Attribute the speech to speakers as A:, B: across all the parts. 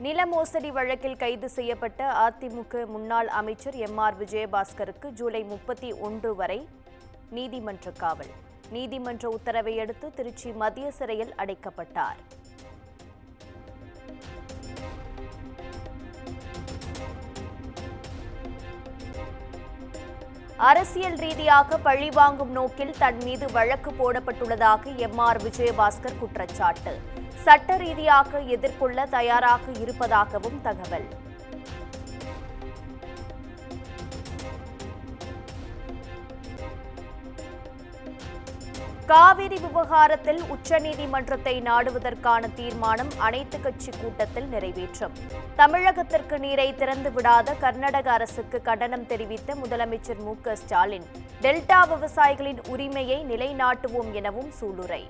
A: நில மோசடி வழக்கில் கைது செய்யப்பட்ட அதிமுக முன்னாள் அமைச்சர் எம்.ஆர். விஜயபாஸ்கருக்கு ஜூலை 31 வரை நீதிமன்ற காவல். நீதிமன்ற உத்தரவை அடுத்து திருச்சி மத்திய சிறையில் அடைக்கப்பட்டார். அரசியல் ரீதியாக பழிவாங்கும் நோக்கில் தன் மீது வழக்கு போடப்பட்டுள்ளதாக எம்.ஆர். விஜயபாஸ்கர் குற்றச்சாட்டு. சட்ட ரீதியாக எதிர்கொள்ள தயாராக இருப்பதாகவும் தகவல். காவிரி விவகாரத்தில் உச்சநீதிமன்றத்தை நாடுவதற்கான தீர்மானம் அனைத்து கட்சி கூட்டத்தில் நிறைவேற்றும். தமிழகத்திற்கு நீரை திறந்து விடாத கர்நாடக அரசுக்கு கண்டனம் தெரிவித்த முதலமைச்சர் மு.க.ஸ்டாலின், டெல்டா விவசாயிகளின் உரிமையை நிலைநாட்டுவோம் எனவும் சூளுரை.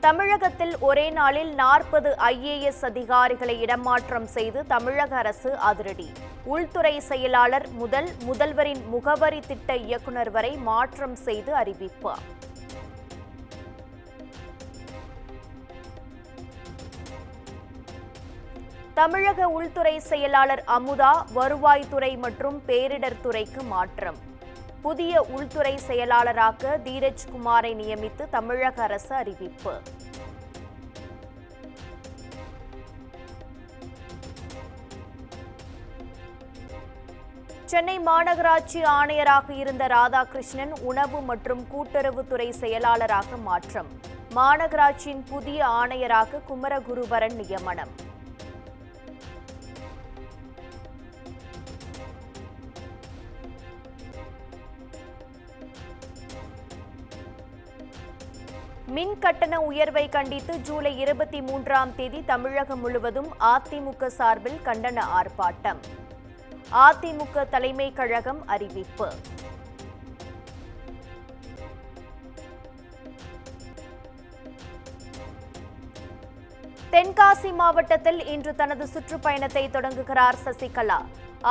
A: தமிழகத்தில் ஒரே நாளில் 40 IAS அதிகாரிகளை இடமாற்றம் செய்து தமிழக அரசு அதிரடி. உள்துறை செயலாளர் முதல் முதல்வரின் முகவரி திட்ட இயக்குநர் வரை மாற்றம் செய்து அறிவிப்பு. தமிழக உள்துறை செயலாளர் அமுதா வருவாய்த்துறை மற்றும் பேரிடர் துறைக்கு மாற்றம். புதிய உள்துறை செயலாளராக தீரஜ் குமாரை நியமித்து தமிழக அரசு அறிவிப்பு. சென்னை மாநகராட்சி ஆணையராக இருந்த ராதாகிருஷ்ணன் உணவு மற்றும் கூட்டுறவுத்துறை செயலாளராக மாற்றம். மாநகராட்சியின் புதிய ஆணையராக குமரகுருபரன் நியமனம். மின் கட்டண உயர்வை கண்டித்து ஜூலை 23ஆம் தேதி தமிழகம் முழுவதும் அதிமுக சார்பில் கண்டன ஆர்ப்பாட்டம். அதிமுக தலைமை கழகம் அறிவிப்பு. தென்காசி மாவட்டத்தில் இன்று தனது சுற்றுப்பயணத்தை தொடங்குகிறார் சசிகலா.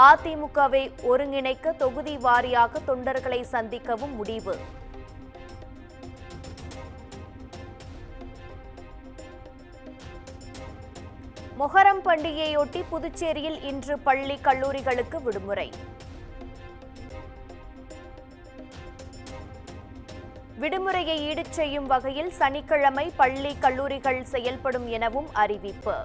A: அதிமுகவை ஒருங்கிணைக்க தொகுதி வாரியாக தொண்டர்களை சந்திக்கவும் முடிவு. மொஹரம் பண்டிகையொட்டி புதுச்சேரியில் இன்று பள்ளி கல்லூரிகளுக்கு விடுமுறை. விடுமுறையை ஈடு செய்யும் வகையில் சனிக்கிழமை பள்ளி கல்லூரிகள் செயல்படும் எனவும் அறிவிப்பு.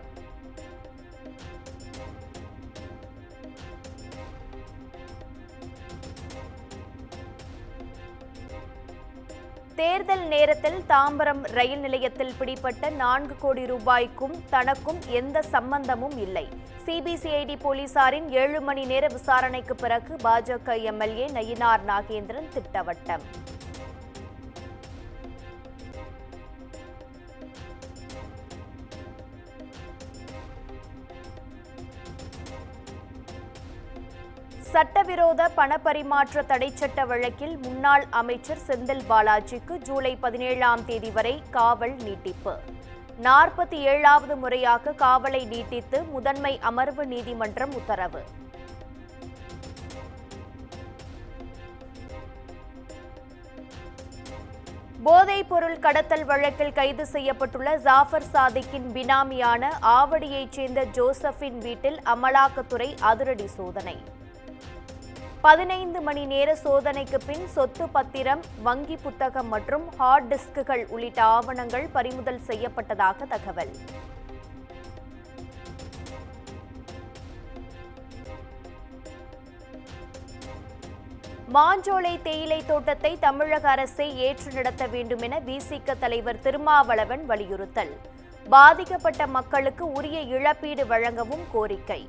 A: தேர்தல் நேரத்தில் தாம்பரம் ரயில் நிலையத்தில் பிடிப்பட்ட 4 கோடி ரூபாய்க்கும் தனக்கும் எந்த சம்பந்தமும் இல்லை. சிபிசிஐடி போலீசாரின் 7 மணி நேர விசாரணைக்கு பிறகு பாஜக எம்எல்ஏ நயினார் நாகேந்திரன் திட்டவட்டம். சட்டவிரோத பணப்பரிமாற்ற தடைச்சட்ட வழக்கில் முன்னாள் அமைச்சர் செந்தில் பாலாஜிக்கு ஜூலை 17ஆம் தேதி வரை காவல் நீட்டிப்பு. 47வது முறையாக காவலை நீட்டித்து முதன்மை அமர்வு நீதிமன்றம் உத்தரவு. போதைப் பொருள் கடத்தல் வழக்கில் கைது செய்யப்பட்டுள்ள ஜாஃபர் சாதிக்கின் பினாமியான ஆவடியைச் சேர்ந்த ஜோசப்பின் வீட்டில் அமலாக்கத்துறை அதிரடி சோதனை. 15 மணி நேர சோதனைக்கு பின் சொத்து பத்திரம், வங்கி புத்தகம் மற்றும் ஹார்ட் டிஸ்குகள் உள்ளிட்ட ஆவணங்கள் பறிமுதல் செய்யப்பட்டதாக தகவல். மாஞ்சோலை தேயிலை தோட்டத்தை தமிழக அரசை ஏற்று நடத்த வேண்டும் என விசிக தலைவர் திருமாவளவன் வலியுறுத்தல். பாதிக்கப்பட்ட மக்களுக்கு உரிய இழப்பீடு வழங்கவும் கோரிக்கை.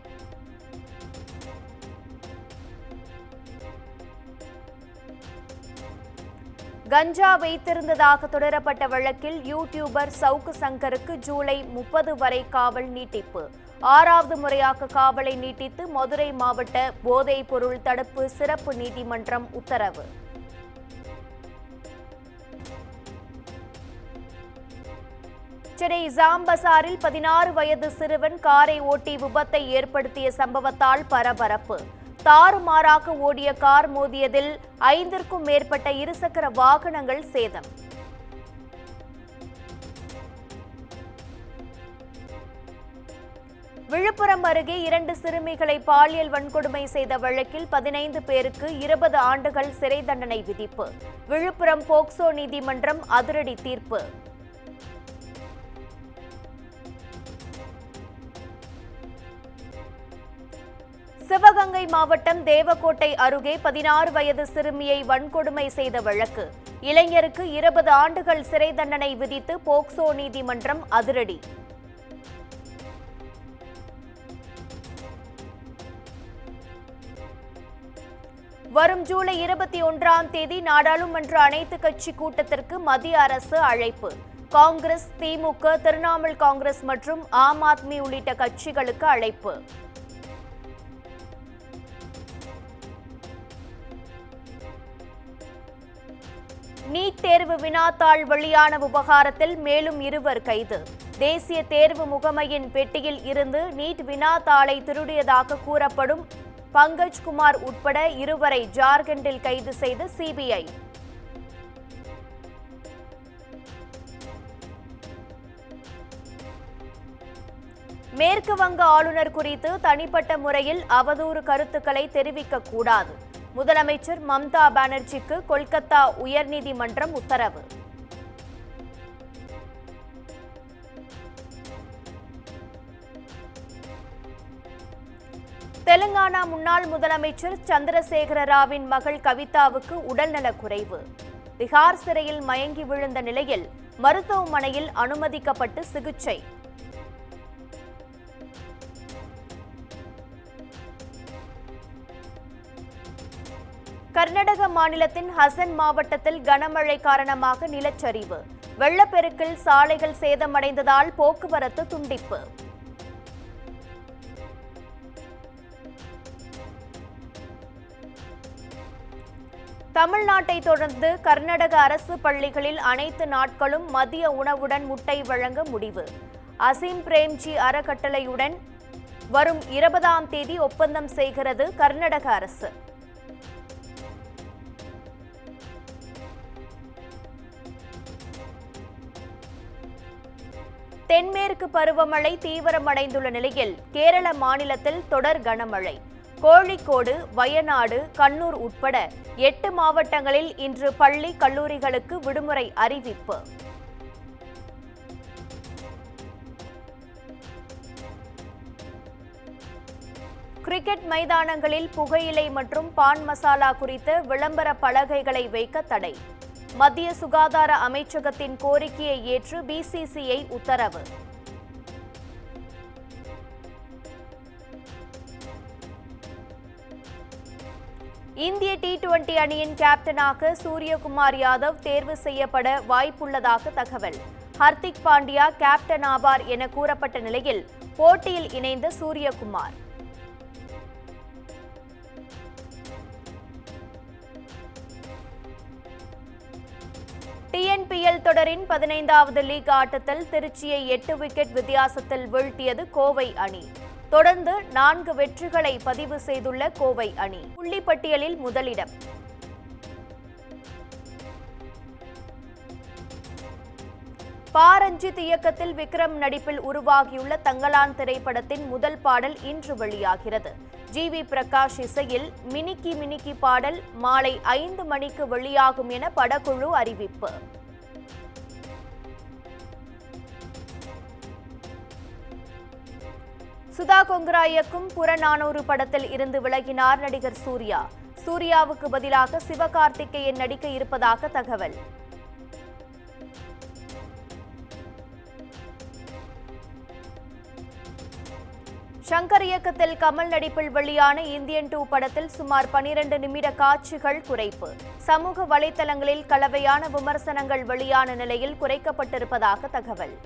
A: கஞ்சா வைத்திருந்ததாக தொடரப்பட்ட வழக்கில் யூடியூபர் சவுக்கு சங்கருக்கு ஜூலை 30 வரை காவல் நீட்டிப்பு. 6வது முறையாக காவலை நீட்டித்து மதுரை மாவட்ட போதைப் பொருள் தடுப்பு சிறப்பு நீதிமன்றம் உத்தரவு. சென்னை ஜாம்பசாரில் 16 வயது சிறுவன் காரை ஓட்டி விபத்தை ஏற்படுத்திய சம்பவத்தால் பரபரப்பு. தாறுமாறாக ஓடிய கார் மோதியதில் 5க்கும் மேற்பட்ட இருசக்கர வாகனங்கள் சேதம். விழுப்புரம் அருகே 2 சிறுமிகளை பாலியல் வன்கொடுமை செய்த வழக்கில் 15 பேருக்கு 20 ஆண்டுகள் சிறை தண்டனை விதிப்பு. விழுப்புரம் போக்சோ நீதிமன்றம் அதிரடி தீர்ப்பு. சிவகங்கை மாவட்டம் தேவக்கோட்டை அருகே 16 வயது சிறுமியை வன்கொடுமை செய்த வழக்கு. இளைஞருக்கு 20 ஆண்டுகள் சிறை தண்டனை விதித்து போக்சோ நீதிமன்றம் அதிரடி. வரும் ஜூலை 21ஆம் தேதி நாடாளுமன்ற அனைத்துக் கட்சி கூட்டத்திற்கு மத்திய அரசு அழைப்பு. காங்கிரஸ், திமுக, திரிணாமுல் காங்கிரஸ் மற்றும் ஆம் ஆத்மி உள்ளிட்ட கட்சிகளுக்கு அழைப்பு. நீட் தேர்வு வினாத்தாள் வெளியான விவகாரத்தில் மேலும் 2 கைது. தேசிய தேர்வு முகமையின் பெட்டியில் இருந்து நீட் வினாத்தாளை திருடியதாக கூறப்படும் பங்கஜ் குமார் உட்பட 2 ஜார்க்கண்டில் கைது செய்த சிபிஐ. மேற்கு வங்க ஆளுநர் குறித்து தனிப்பட்ட முறையில் அவதூறு கருத்துக்களை தெரிவிக்கக்கூடாது. முதலமைச்சர் மம்தா பானர்ஜிக்கு கொல்கத்தா உயர்நீதிமன்றம் உத்தரவு. தெலுங்கானா முன்னாள் முதலமைச்சர் சந்திரசேகர ராவின் மகள் கவிதாவுக்கு உடல்நலக்குறைவு. திகார் சிறையில் மயங்கி விழுந்த நிலையில் மருத்துவமனையில் அனுமதிக்கப்பட்டு சிகிச்சை. கர்நாடக மாநிலத்தின் ஹசன் மாவட்டத்தில் கனமழை காரணமாக நிலச்சரிவு. வெள்ளப்பெருக்கில் சாலைகள் சேதமடைந்ததால் போக்குவரத்து துண்டிப்பு. தமிழ்நாட்டை தொடர்ந்து கர்நாடக அரசு பள்ளிகளில் அனைத்து நாட்களும் மதிய உணவுடன் முட்டை வழங்க முடிவு. அசீம் பிரேம்ஜி அறக்கட்டளையுடன் வரும் 20ஆம் தேதி ஒப்பந்தம் செய்கிறது கர்நாடக அரசு. தென்மேற்கு பருவமழை தீவிரமடைந்துள்ள நிலையில் கேரள மாநிலத்தில் தொடர் கனமழை. கோழிக்கோடு, வயநாடு, கண்ணூர் உட்பட 8 மாவட்டங்களில் இன்று பள்ளி, கல்லூரிகளுக்கு விடுமுறை அறிவிப்பு. கிரிக்கெட் மைதானங்களில் புகையிலை மற்றும் பான் மசாலா குறித்த விளம்பர பலகைகளை வைக்க தடை. மத்திய சுகாதார அமைச்சகத்தின் கோரிக்கையை ஏற்று பிசிசிஐ உத்தரவு. இந்திய T20 அணியின் கேப்டனாக சூரியகுமார் யாதவ் தேர்வு செய்யப்பட வாய்ப்புள்ளதாக தகவல். ஹர்திக் பாண்டியா கேப்டன் ஆவார் என கூறப்பட்ட நிலையில் போட்டியில் இணைந்த சூரியகுமார். TNPL தொடரின் 15வது லீக் ஆட்டத்தில் திருச்சியை 8 விக்கெட் வித்தியாசத்தில் வீழ்த்தியது கோவை அணி. தொடர்ந்து 4 வெற்றிகளை பதிவு செய்துள்ள கோவை அணி புள்ளிப்பட்டியலில் முதலிடம். பாரஞ்சித் இயக்கத்தில் விக்ரம் நடிப்பில் உருவாகியுள்ள தங்கலான் திரைப்படத்தின் முதல் பாடல் இன்று வெளியாகிறது. GV பிரகாஷ் இசையில் மினிக்கி மினிக்கி பாடல் மாலை 5 மணிக்கு வெளியாகும் என படக்குழு அறிவிப்பு. சுதா கொங்கரா இயக்கும் புறநானூறு படத்தில் இருந்து விலகினார் நடிகர் சூர்யா. சூர்யாவுக்கு பதிலாக சிவகார்த்திகேயன் நடிக்க இருப்பதாக தகவல். ஷங்கர் இயக்கத்தில் கமல் நடிப்பில் வெளியான இந்தியன் 2 படத்தில் சுமார் 12 நிமிட காட்சிகள் குறைப்பு. சமூக வலைதளங்களில் கலவையான விமர்சனங்கள் வெளியான நிலையில் குறைக்கப்பட்டிருப்பதாக தகவல்.